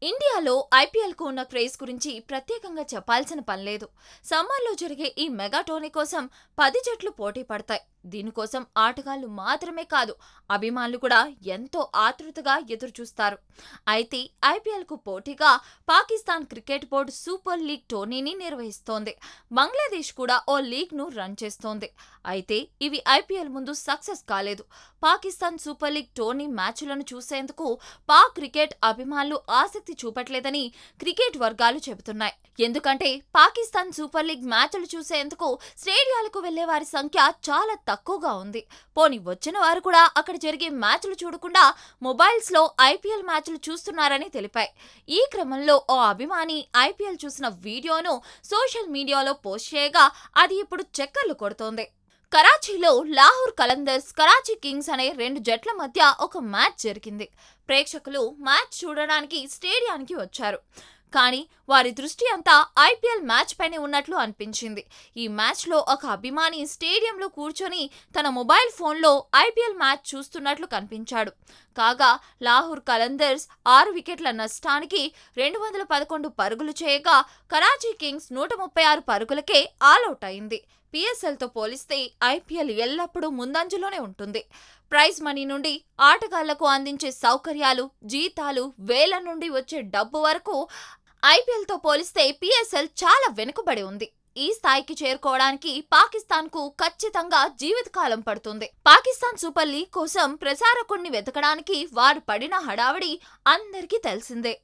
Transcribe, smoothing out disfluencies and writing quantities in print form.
ఇండియాలో ఐపీఎల్కు ఉన్న క్రేజ్ గురించి ప్రత్యేకంగా చెప్పాల్సిన పనిలేదు. సమ్మర్లో జరిగే ఈ మెగా టోర్నీ కోసం 10 జట్లు పోటీ పడతాయి. దీనికోసం ఆటగాళ్లు మాత్రమే కాదు, అభిమానులు కూడా ఎంతో ఆతృతగా ఎదురుచూస్తారు. అయితే ఐపీఎల్కు పోటీగా Pakistan cricket board super league టోర్నీని నిర్వహిస్తోంది. బంగ్లాదేశ్ కూడా ఓ లీగ్ను రన్ చేస్తోంది. అయితే ఇవి ఐపీఎల్ ముందు సక్సెస్ కాలేదు. పాకిస్తాన్ సూపర్ లీగ్ టోర్నీ మ్యాచ్లను చూసేందుకు పాక్ క్రికెట్ అభిమానులు ఆసక్తి చూపట్లేదని క్రికెట్ వర్గాలు చెబుతున్నాయి. ఎందుకంటే పాకిస్తాన్ సూపర్ లీగ్ మ్యాచ్లు చూసేందుకు స్టేడియాలకు వెళ్లే వారి సంఖ్య చాలా తక్కువగా ఉంది. పోనీ వచ్చిన వారు కూడా అక్కడ జరిగే మ్యాచ్లు చూడకుండా మొబైల్స్ లో ఐపీఎల్ మ్యాచ్లు చూస్తున్నారని తెలిపాయి. ఈ క్రమంలో ఓ అభిమాని ఐపీఎల్ చూసిన వీడియోను సోషల్ మీడియాలో పోస్ట్ చేయగా అది ఇప్పుడు చక్కర్లు కొడుతోంది. కరాచీలో లాహోర్ కలందర్స్, కరాచీ కింగ్స్ అనే 2 జట్ల మధ్య ఒక మ్యాచ్ జరిగింది. ప్రేక్షకులు మ్యాచ్ చూడడానికి స్టేడియానికి వచ్చారు. కానీ వారి దృష్టి అంతా ఐపీఎల్ మ్యాచ్ పైనే ఉన్నట్లు అనిపించింది. ఈ మ్యాచ్లో ఒక అభిమాని స్టేడియంలో కూర్చొని తన మొబైల్ ఫోన్లో ఐపీఎల్ మ్యాచ్ చూస్తున్నట్లు కనిపించాడు. కాగా లాహోర్ కలందర్స్ 6 వికెట్ల నష్టానికి 211 పరుగులు చేయగా కరాచీ కింగ్స్ 136 పరుగులకే ఆలౌట్ అయింది. పిఎస్ఎల్తో పోలిస్తే ఐపీఎల్ ఎల్లప్పుడూ ముందంజలోనే ఉంటుంది. ప్రైజ్ మనీ నుండి ఆటగాళ్లకు అందించే సౌకర్యాలు, జీతాలు, వేల నుండి వచ్చే డబ్బు వరకు ఐపీఎల్తో పోలిస్తే పిఎస్ఎల్ చాలా వెనుకబడి ఉంది. ఈ స్థాయికి చేరుకోవడానికి పాకిస్తాన్కు ఖచ్చితంగా జీవితకాలం పడుతుంది. పాకిస్తాన్ సూపర్ లీగ్ కోసం ప్రసారకుణ్ణి వెతకడానికి వారు పడిన హడావిడి అందరికీ తెలిసిందే.